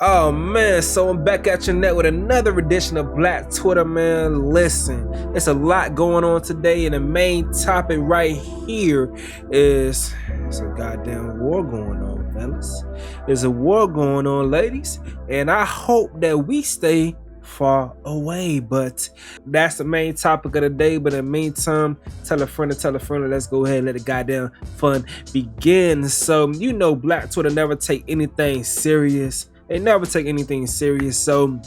Oh man, so I'm back at your net with another edition of Black Twitter, man. Listen, it's a lot going on today, and the main topic right here is it's a goddamn war going on, fellas. There's a war going on, ladies, and I hope that we stay far away, but that's the main topic of the day. But in the meantime, tell a friend to tell a friend, let's go ahead and let the goddamn fun begin. So you know Black Twitter never take anything serious. They never take anything serious, so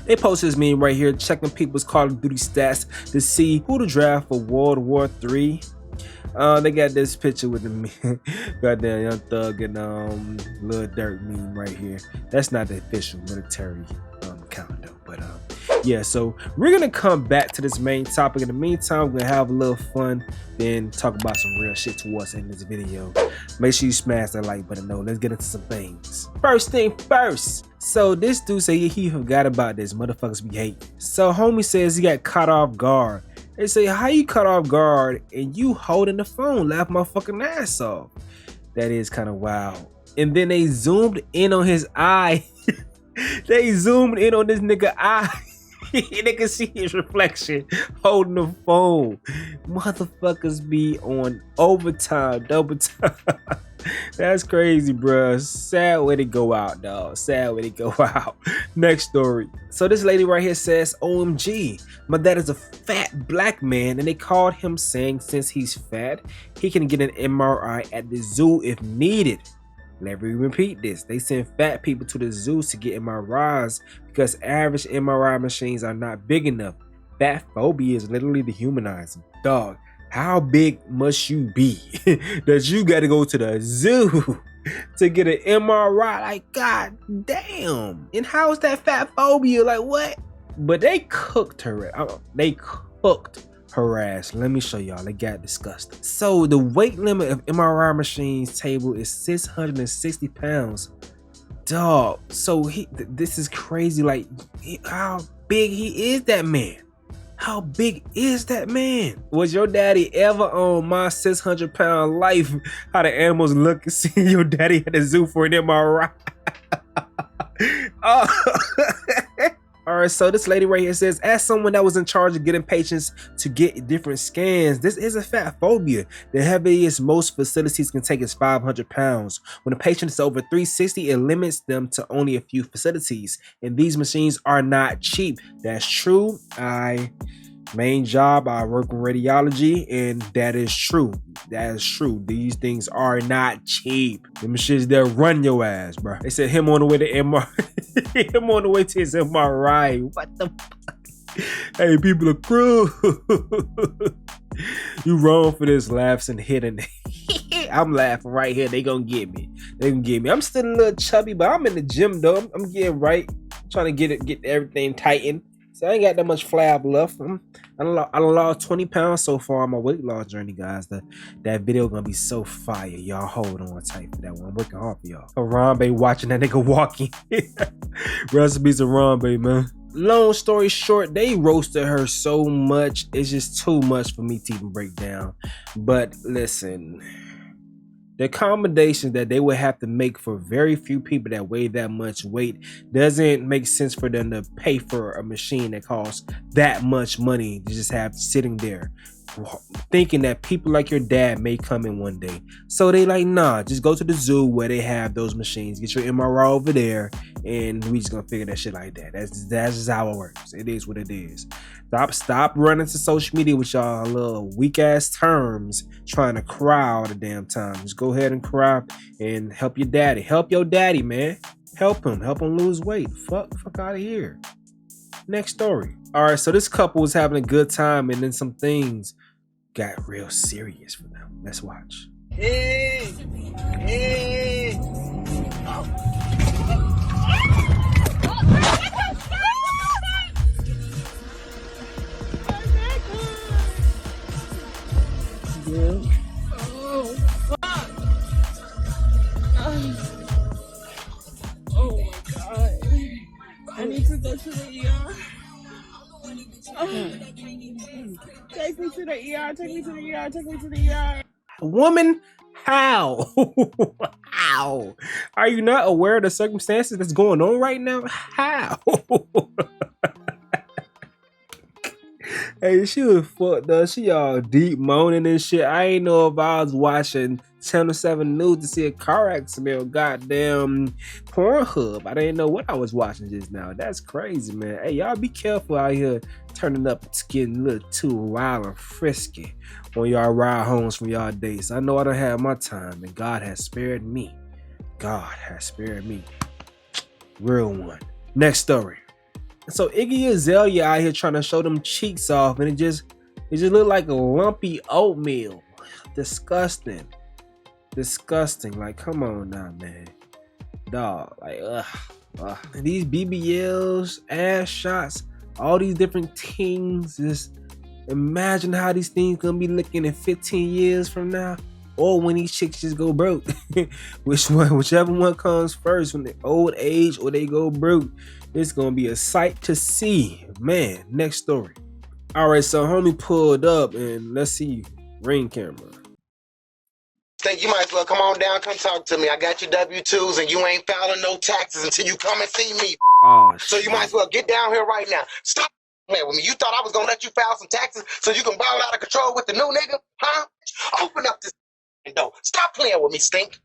they posted this meme right here, checking people's Call of Duty stats to see who to draft for World War III. They got this picture with the goddamn Young Thug and Lil Durk meme right here. That's not the official military count though, but yeah. So we're gonna come back to this main topic. In the meantime, we're gonna have a little fun, then talk about some real shit towards the end of this video. Make sure you smash that like button though. Let's get into some things. First thing first. So this dude say he forgot about this. Motherfuckers be hating. So homie says he got caught off guard. They say, how you caught off guard and you holding the phone? Laugh my fucking ass off. That is kind of wild. And then they zoomed in on his eye. They zoomed in on this nigga eye. They can see his reflection holding the phone. Motherfuckers be on overtime, double time. That's crazy, bruh. Sad way to go out, dog. Sad way to go out. Next story. So this lady right here says, OMG, my dad is a fat black man, and they called him saying since he's fat, he can get an MRI at the zoo if needed. Let me repeat this. They send fat people to the zoos to get MRIs because average MRI machines are not big enough. Fat phobia is literally dehumanizing. Dog, how big must you be that you gotta go to the zoo to get an MRI? Like, god damn. And how is that fat phobia? Like, what? But they cooked her. They cooked her ass. Let me show y'all. They got disgusting. So the weight limit of MRI machines table is 660 pounds. Dog. So this is crazy. Like, how big he is, that man? How big is that man? Was your daddy ever on My 600-Pound Life? How the animals look and seeing your daddy at the zoo for an MRI? Alright, so this lady right here says, as someone that was in charge of getting patients to get different scans, this is a fat phobia. The heaviest most facilities can take is 500 pounds. When a patient is over 360, it limits them to only a few facilities. And these machines are not cheap. That's true. Main job, I work in radiology, and that is true. That is true. These things are not cheap. The machines that run your ass, bro. They said him on the way to MRI. Him on the way to his MRI. What the fuck? Hey, people are cruel. You wrong for this. Laughs and hitting. I'm laughing right here. They gonna get me. They gonna get me. I'm still a little chubby, but I'm in the gym though. I'm getting right. I'm trying to get everything tightened. So I ain't got that much flab left. I lost 20 pounds so far on my weight loss journey, guys. That video gonna be so fire. Y'all hold on tight for that one. I'm working hard for y'all. Harambe watching that nigga walking. Recipes of Harambe, man. Long story short, they roasted her so much. It's just too much for me to even break down. But listen, the accommodations that they would have to make for very few people that weigh that much weight doesn't make sense for them to pay for a machine that costs that much money to just have sitting there, thinking that people like your dad may come in one day. So they like, nah, just go to the zoo where they have those machines, get your MRI over there, and we just gonna figure that shit like that. That's just how it works. It is what it is. Stop running to social media with y'all little weak ass terms trying to cry all the damn time. Just go ahead and cry and help your daddy. Help your daddy, man. Help him lose weight. Fuck out of here. Next story. All right, so this couple was having a good time, and then some things got real serious for them. Let's watch. Hey. Yeah. Oh, fuck. Oh my god. I need to go to the ER. Take me to the ER. Take me to the ER. Take me to the ER. Woman, how? How? Are you not aware of the circumstances that's going on right now? How? Hey, she was fucked up. She all deep moaning and shit. I ain't know if I was watching Channel 7 News to see a car accident or goddamn Pornhub. I didn't know what I was watching just now. That's crazy, man. Hey, y'all be careful out here turning up. It's getting a little too wild and frisky on y'all ride homes from y'all dates. I know I don't have my time, and God has spared me. God has spared me. Real one. Next story. So Iggy Azaelia out here trying to show them cheeks off, and it just looked like a lumpy oatmeal. Disgusting. Like, come on now, man. Dog, like, ugh. These BBLs, ass shots, all these different things. Just imagine how these things gonna be looking in 15 years from now, or when these chicks just go broke. Whichever one comes first, when they old age or they go broke. It's gonna be a sight to see, man. Next story. All right, so homie pulled up, and let's see, ring camera. Think you might as well come on down, come talk to me. I got your W-2s, and you ain't filing no taxes until you come and see me. Oh, so you might as well get down here right now. Stop playing with me. You thought I was gonna let you file some taxes so you can ball out of control with the new nigga, huh? Open up this door. Stop playing with me, stink.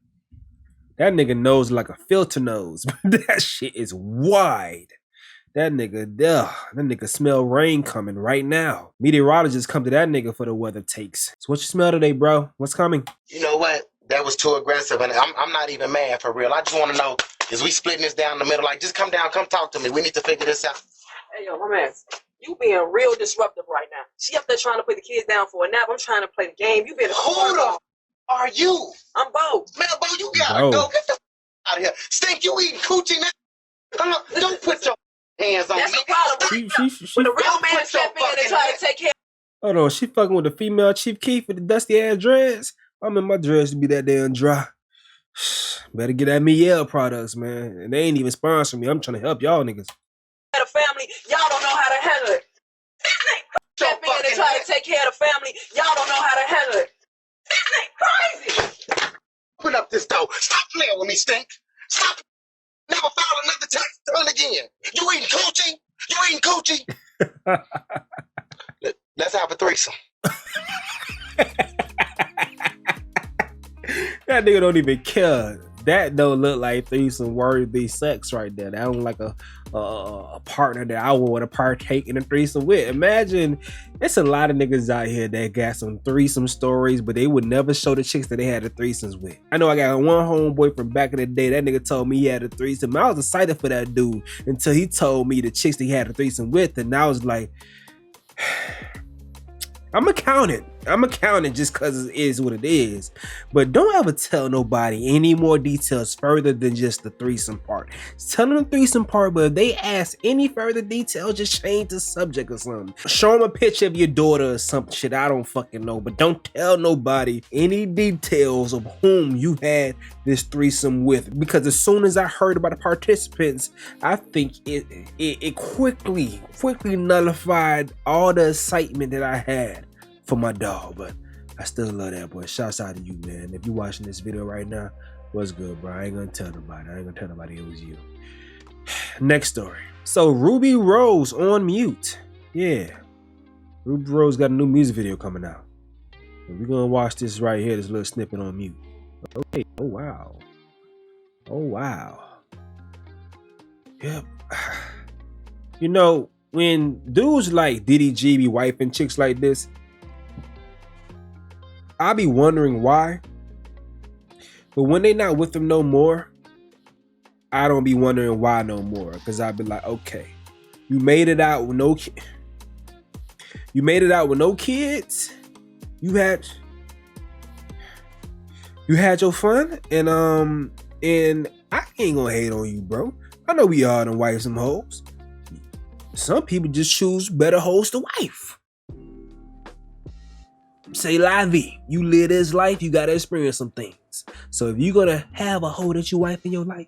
That nigga nose like a filter nose. That shit is wide. That nigga smell rain coming right now. Meteorologists come to that nigga for the weather takes. So what you smell today, bro? What's coming? You know what? That was too aggressive, and I'm not even mad for real. I just want to know, is we splitting this down the middle? Like, just come down, come talk to me. We need to figure this out. Hey, yo, my man, you being real disruptive right now. She up there trying to put the kids down for a nap. I'm trying to play the game. You being a Who the are you? I'm both. Man, Bo, you gotta go. Get the out of here. Stink, you eating coochie now? Don't put your hands on me. That's the problem. When a real man step in and try to take care. Hold on, she fucking with the female Chief Keef with the dusty ass dreads. I'm in my dreads to be that damn dry. Better get at me Yale products, man. And they ain't even sponsoring me. I'm trying to help y'all niggas. The family, y'all don't know how to handle it. Step in and try to take care of the family, y'all don't know how to handle it. Crazy. Open up this door. Stop playing with me, stink. Stop. Never file another tax return again. You eating coochie? You eating coochie? Let's have a threesome. That nigga don't even care. That don't look like threesome worthy sex right there. That don't like a partner that I would want to partake in a threesome with. Imagine, it's a lot of niggas out here that got some threesome stories, but they would never show the chicks that they had the threesomes with. I know I got one homeboy from back in the day. That nigga told me he had a threesome. I was excited for that dude until he told me the chicks that he had a threesome with, and I was like, I'm accounting just because it is what it is. But don't ever tell nobody any more details further than just the threesome part. Tell them the threesome part, but if they ask any further details, just change the subject or something. Show them a picture of your daughter or some shit. I don't fucking know. But don't tell nobody any details of whom you had this threesome with. Because as soon as I heard about the participants, I think it quickly nullified all the excitement that I had for my dog. But I still love that boy. Shouts out to you, man. If you watching this video right now, what's good, bro? I ain't gonna tell nobody it was you. Next story. So Rubi Rose on mute. Yeah, Rubi Rose got a new music video coming out. And we're gonna watch this right here, this little snippet on mute. Okay. Oh wow. Yep. You know, when dudes like Diddy G be wiping chicks like this, I be wondering why. But when they not with them no more, I don't be wondering why no more. Cause I be like, okay, you made it out with no kids. You had your fun, and I ain't gonna hate on you, bro. I know we all done wife some hoes. Some people just choose better hoes to wife. Say la vie. You live this life, you gotta experience some things. So if you're gonna have a hoe that you wife in your life,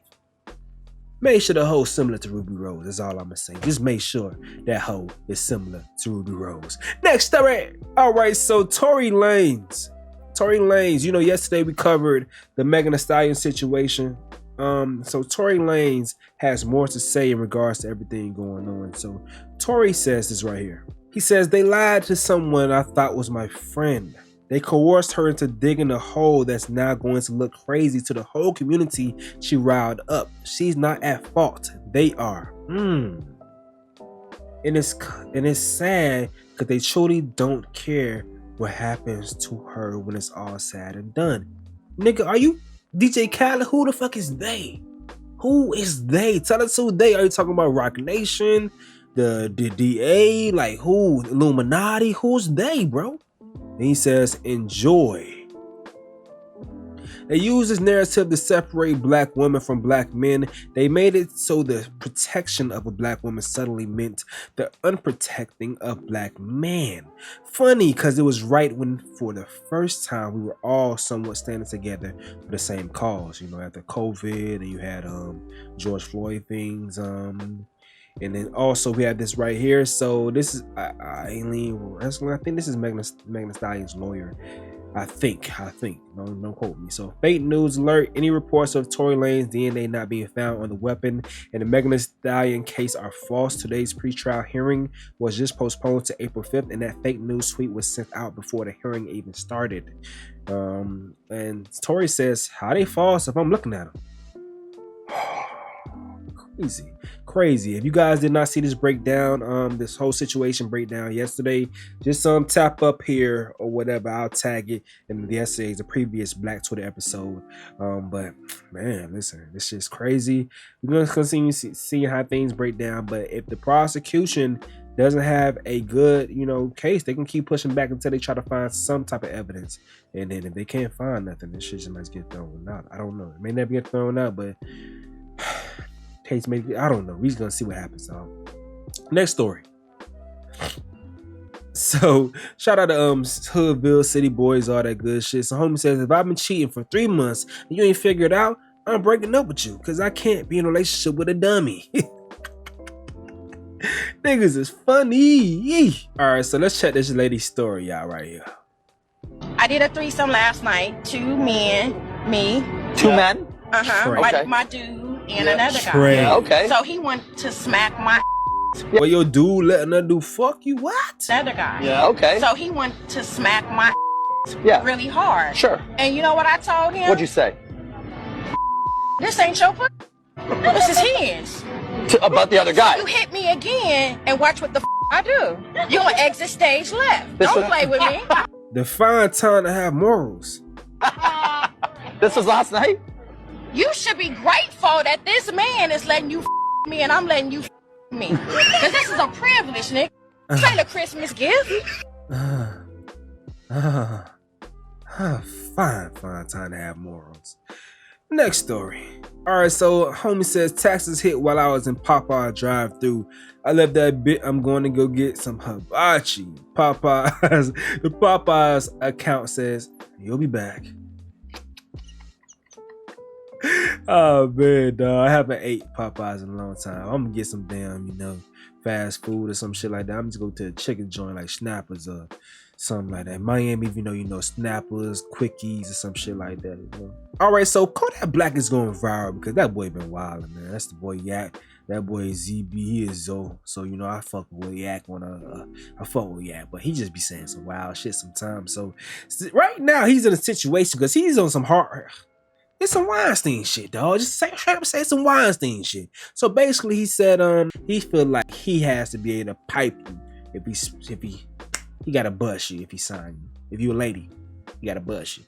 make sure the hoe is similar to Rubi Rose. That's all I'm gonna say. Just make sure that hoe is similar to Rubi Rose. Next story. All right, so Tory Lanez Tory Lanez, you know, yesterday we covered the Megan Thee Stallion situation. So Tory Lanez has more to say in regards to everything going on. So Tory says this right here. He says, they lied to someone I thought was my friend. They coerced her into digging a hole that's now going to look crazy to the whole community she riled up. She's not at fault. They are. And it's sad because they truly don't care what happens to her when it's all said and done. Nigga, are you DJ Khaled? Who the fuck is they? Who is they? Tell us who they. Are you talking about Rock Nation? The DA? Like who? Illuminati? Who's they, bro? And he says, enjoy. They use this narrative to separate black women from black men. They made it so the protection of a black woman suddenly meant the unprotecting of black man. Funny, because it was right when, for the first time, we were all somewhat standing together for the same cause. You know, after COVID, and you had George Floyd things, and then also we have this right here. So this is Aileen Wrestling. I think this is Megan Thee Stallion's lawyer. I think. Don't quote me. So, fake news alert. Any reports of Tory Lanez DNA not being found on the weapon in the Megan Thee Stallion case are false. Today's pretrial hearing was just postponed to April 5th, and that fake news tweet was sent out before the hearing even started. And Tory says, how they false if I'm looking at them? Crazy. If you guys did not see this breakdown, this whole situation breakdown yesterday, just tap up here or whatever. I'll tag it in yesterday's the previous Black Twitter episode. But man, listen, this shit's crazy. We're gonna continue seeing how things break down. But if the prosecution doesn't have a good, case, they can keep pushing back until they try to find some type of evidence. And then if they can't find nothing, this shit just might get thrown out. I don't know. It may never get thrown out, but case maybe, I don't know. We're just gonna see what happens. Next story. So shout out to Hoodville, City Boys, all that good shit. So homie says, if I've been cheating for 3 months and you ain't figured it out, I'm breaking up with you because I can't be in a relationship with a dummy. Niggas is funny. All right, so let's check this lady's story out right here. I did a threesome last night. 2 men, me. 2 men? Okay. My dude and another guy. Yeah, okay. So he wanted to smack my Well, your dude letting her do fuck you? What? other guy. Yeah, okay. So he wanted to smack my really hard. Sure. And you know what I told him? What'd you say? This ain't your pussy. This is his. About the other guy? You hit me again and watch what the I do. You gonna exit stage left. Don't play with me. Define time to have morals. This was last night? You should be grateful that this man is letting you me and I'm letting you me. Because this is a privilege, nigga. This ain't a Christmas gift. Fine time to have morals. Next story. Alright, so homie says taxes hit while I was in Popeyes drive-thru. I left that bit. I'm going to go get some hibachi. Popeyes. The Popeyes account says, you'll be back. Oh man, dog. I haven't ate Popeyes in a long time. I'm gonna get some damn, fast food or some shit like that. I'm just go to a chicken joint like Snappers or something like that. Miami, Snappers, Quickies or some shit like that. All right, so Kodak Black is going viral because that boy been wilding, man. That's the boy Yak. That boy ZB, he is Zo. So I fuck with Yak when I fuck with Yak, but he just be saying some wild shit sometimes. So right now he's in a situation because he's on some hard. It's some Weinstein shit, dog. Just say some Weinstein shit. So basically, he said he feel like he has to be able to pipe you if he gotta bust you if he sign you. If you a lady, he gotta bust you.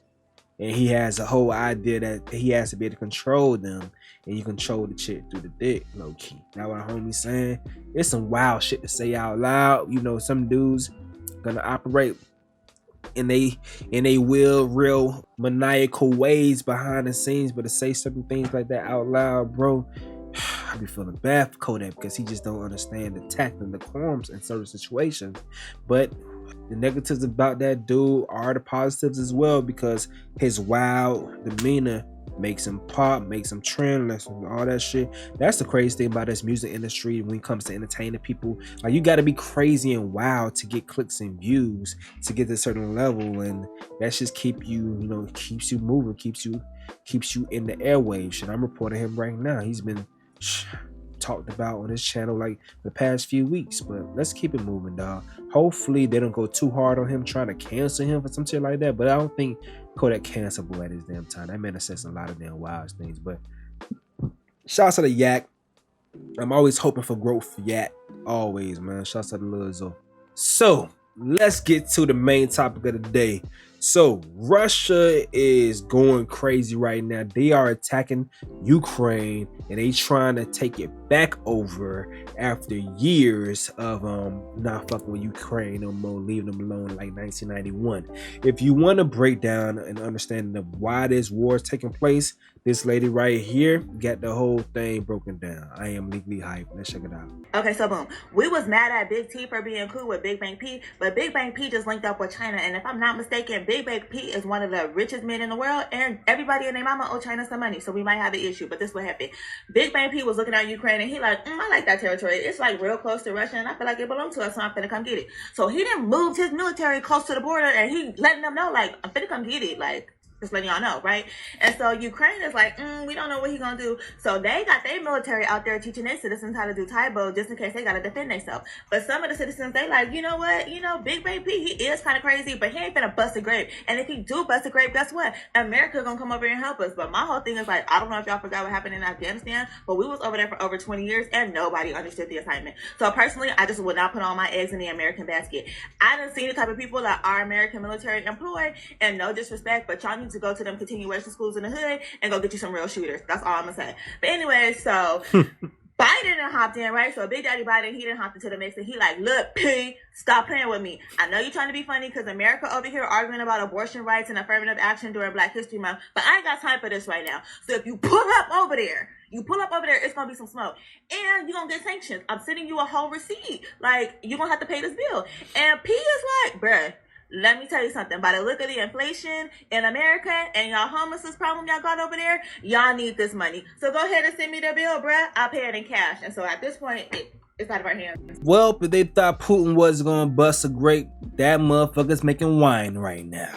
And he has a whole idea that he has to be able to control them, and you control the chick through the dick, low key. Now what homie's saying, it's some wild shit to say out loud. Some dudes gonna operate in they real maniacal ways behind the scenes, but to say certain things like that out loud, bro, I be feeling bad for Kodak because he just don't understand the tact and the quorums in certain situations. But the negatives about that dude are the positives as well, because his wild demeanor makes him pop, makes him trend, all that shit. That's the crazy thing about this music industry when it comes to entertaining people. Like, you got to be crazy and wild to get clicks and views to get to a certain level, and that's just keeps you moving, keeps you in the airwaves. And I'm reporting him right now. He's been talked about on his channel like the past few weeks, but let's keep it moving, dog. Hopefully they don't go too hard on him trying to cancel him for some shit like that, but I don't think Kodak cancelable at his damn time. That man has said a lot of damn wild things. But shouts to the Yak. I'm always hoping for growth for Yak, always, man. Shouts to the Lil Zo. So let's get to the main topic of the day. So Russia is going crazy right now. They are attacking Ukraine and they trying to take it back over after years of not fucking with Ukraine no more, leaving them alone like 1991. If you want to break down an understanding of why this war is taking place, this lady right here got the whole thing broken down. I am legally hyped. Let's check it out. Okay, so boom. We was mad at Big T for being cool with Big Bang P, but Big Bang P just linked up with China. And if I'm not mistaken, Big Bang P is one of the richest men in the world, and everybody and their mama owe China some money. So we might have an issue, but this is what happened. Big Bang P was looking at Ukraine and he like, I like that territory. It's like real close to Russia and I feel like it belongs to us, so I'm finna come get it. So he didn't move his military close to the border and he letting them know like, I'm finna come get it. Like, just letting y'all know, right? And so Ukraine is like, we don't know what he's gonna do. So they got their military out there teaching their citizens how to do Taibo just in case they gotta defend themselves. But some of the citizens, they like, you know what? Big Bang P, he is kind of crazy, but he ain't finna bust a grape. And if he do bust a grape, guess what? America gonna come over here and help us. But my whole thing is like, I don't know if y'all forgot what happened in Afghanistan, but we was over there for over 20 years and nobody understood the assignment. So personally, I just would not put all my eggs in the American basket. I done seen the type of people that are American military employed, and no disrespect, but y'all need to go to them continuation schools in the hood and go get you some real shooters. That's all I'm gonna say. But anyway, so Biden done hopped in, right? So Big Daddy Biden, he done hopped into the mix and he like, look, P, stop playing with me. I know you're trying to be funny because America over here arguing about abortion rights and affirmative action during Black History Month, but I ain't got time for this right now. So if you pull up over there, it's gonna be some smoke. And you're gonna get sanctions. I'm sending you a whole receipt. Like, you're gonna have to pay this bill. And P is like, bruh, let me tell you something. By the look of the inflation in America and y'all homelessness problem y'all got over there, y'all need this money. So go ahead and send me the bill, bruh. I'll pay it in cash. And so at this point, it's out of our hands. Well, if they thought Putin was gonna bust a grape, that motherfucker's making wine right now.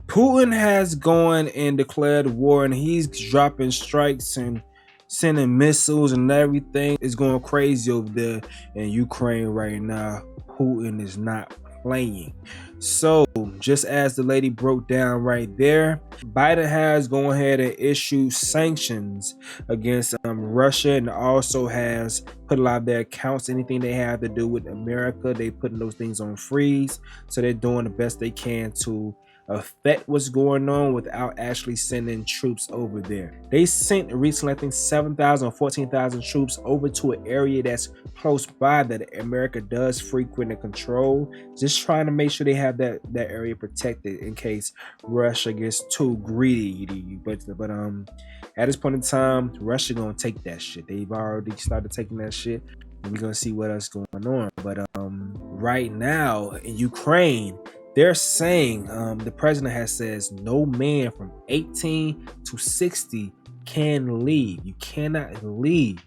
Putin has gone and declared war, and he's dropping strikes and sending missiles and everything. It's going crazy over there in Ukraine right now. Putin is not playing. So just as the lady broke down right there, Biden has gone ahead and issued sanctions against Russia, and also has put a lot of their accounts, anything they have to do with America, they putting those things on freeze. So they're doing the best they can to affect what's going on without actually sending troops over there. They sent recently, I think 7,000 or 14,000 troops over to an area that's close by that America does frequent and control, just trying to make sure they have that area protected in case Russia gets too greedy. But at this point in time, Russia gonna take that shit. They've already started taking that shit, and we're gonna see what else going on. But right now in Ukraine, they're saying the president has says no man from 18 to 60 can leave. You cannot leave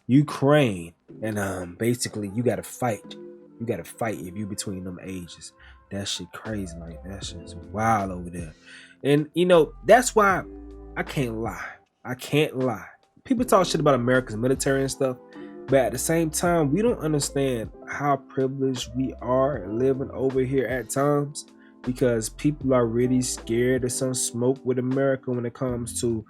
Ukraine, and basically you gotta fight. You gotta fight if you between them ages. That shit crazy, like that shit's wild over there. And that's why I can't lie. People talk shit about America's military and stuff, but at the same time, we don't understand how privileged we are living over here at times, because people are really scared of some smoke with America when it comes to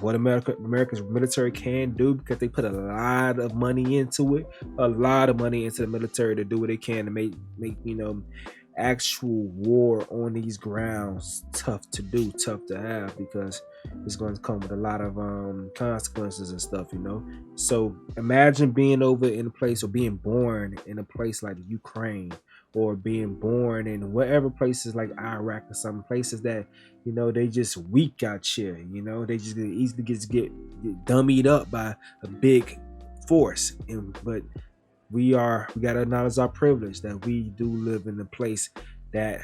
what America's military can do, because they put a lot of money into it, a lot of money into the military to do what they can to make actual war on these grounds tough to do, tough to have, because it's going to come with a lot of consequences and stuff, So imagine being over in a place, or being born in a place like Ukraine, or being born in whatever places like Iraq or some places that they just weak out here. They just easily get dummied up by a big force. But we gotta acknowledge our privilege that we do live in a place that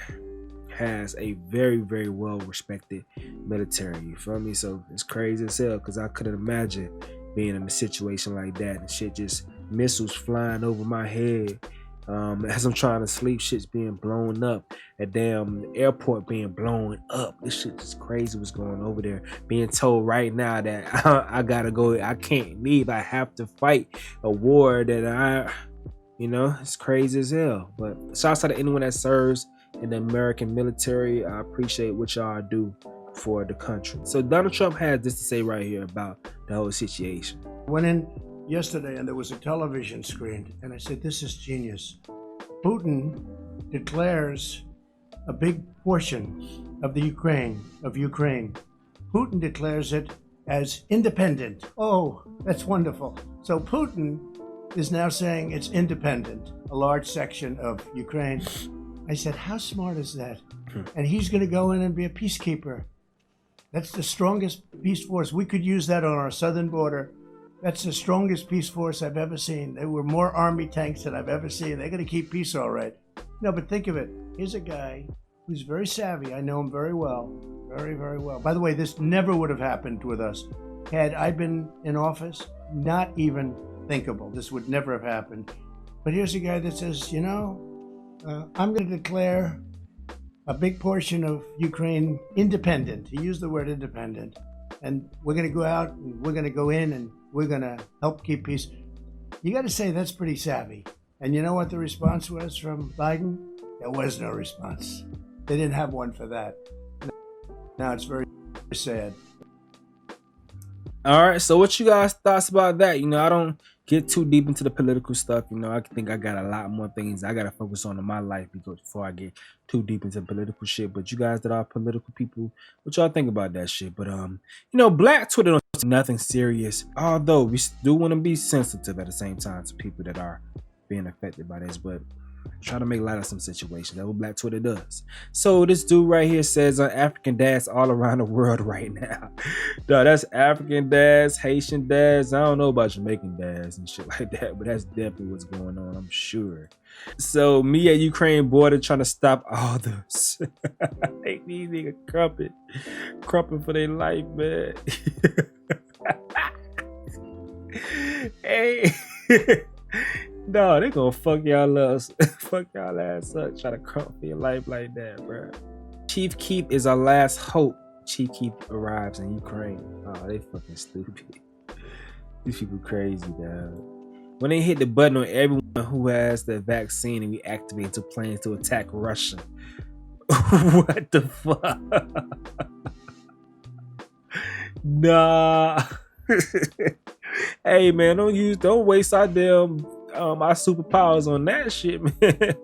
has a very, very well respected military. You feel me? So it's crazy as hell because I couldn't imagine being in a situation like that and shit, just missiles flying over my head. As I'm trying to sleep, shit's being blown up. A damn airport being blown up. This shit is crazy what's going over there. Being told right now that I gotta go. I can't leave. I have to fight a war that it's crazy as hell. But shouts out to anyone that serves in the American military. I appreciate what y'all do for the country. So Donald Trump has this to say right here about the whole situation. Went in yesterday and there was a television screen and I said, this is genius. Putin declares a big portion of the Ukraine. Putin declares it as independent. Oh, that's wonderful. So Putin is now saying it's independent, a large section of Ukraine. I said, how smart is that? And he's going to go in and be a peacekeeper. That's the strongest peace force. We could use that on our southern border. That's the strongest peace force I've ever seen. There were more army tanks than I've ever seen. They're going to keep peace all right. No, but think of it. Here's a guy who's very savvy. I know him very well. Very, very well. By the way, this never would have happened with us. Had I been in office, not even thinkable. This would never have happened. But here's a guy that says, I'm going to declare a big portion of Ukraine independent. He used the word independent. And we're going to go out and we're going to go in and we're going to help keep peace. You got to say that's pretty savvy. And you know what the response was from Biden? There was no response. They didn't have one for that. Now it's very sad. All right, so what you guys thoughts about that? I don't get too deep into the political stuff. I think I got a lot more things I gotta focus on in my life before I get too deep into political shit. But you guys that are political people, what y'all think about that shit? But Black Twitter don't say nothing serious. Although we do want to be sensitive at the same time to people that are being affected by this, but try to make light of some situations. That's what Black Twitter does. So this dude right here says African dads all around the world right now. No, that's African dads, Haitian dads. I don't know about Jamaican dads and shit like that, but that's definitely what's going on, I'm sure. So me at Ukraine border trying to stop all this. They need nigga crumping for their life, man. Hey. No, they gonna fuck y'all ass up, try to crump for your life like that, bro. Chief Keef is our last hope. Chief Keef arrives in Ukraine. Oh, they fucking stupid. These people crazy, dog. When they hit the button on everyone who has the vaccine and we activate into plans to attack Russia. What the fuck? Nah. Hey man, don't waste our damn our superpowers on that shit, man.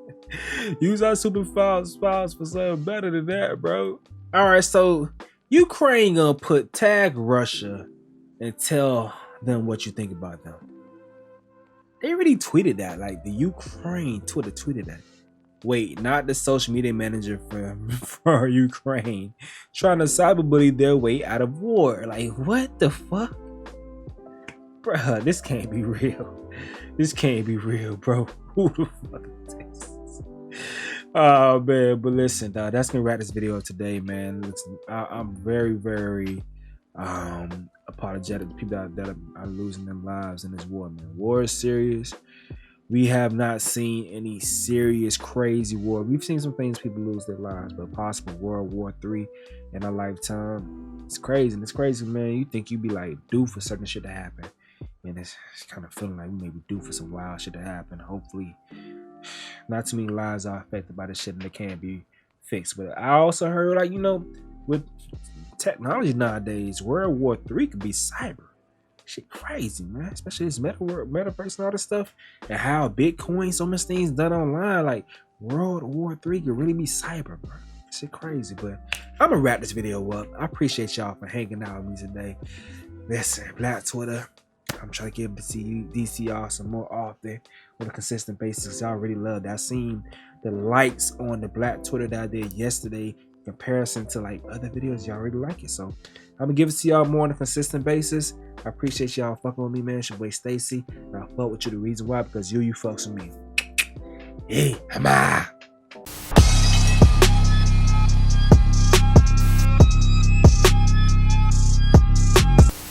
Use our superpowers for something better than that, bro. All right, so Ukraine gonna tag Russia and tell them what you think about them. They already tweeted that, like the Ukraine Twitter tweeted that. Wait, not the social media manager for Ukraine trying to cyberbully their way out of war. Like, what the fuck? Bruh, this can't be real. This can't be real, bro. Who the fuck is this? Oh, man. But listen, dog, that's going to wrap this video up today, man. Listen, I'm very, very apologetic to people that are losing their lives in this war, man. War is serious. We have not seen any serious, crazy war. We've seen some things people lose their lives, but possible World War III in our lifetime. It's crazy. And it's crazy, man. You think you'd be like due for certain shit to happen. And it's kind of feeling like we may be due for some wild shit to happen. Hopefully, not too many lives are affected by this shit and they can't be fixed. But I also heard, like, with technology nowadays, World War III could be cyber. Shit crazy, man. Especially this metaverse and all this stuff. And how Bitcoin, so much things done online. Like, World War III could really be cyber, bro. Shit crazy. But I'm going to wrap this video up. I appreciate y'all for hanging out with me today. Listen, Black Twitter. I'm trying to get DC y'all some more often on a consistent basis. Y'all really love that. I seen the likes on the Black Twitter that I did yesterday in comparison to like other videos. Y'all really like it. So I'm gonna give it to y'all more on a consistent basis. I appreciate y'all fucking with me, man. It's your boy Stacy. And I fuck with you the reason why, because you fucks with me. Hey, I'm out.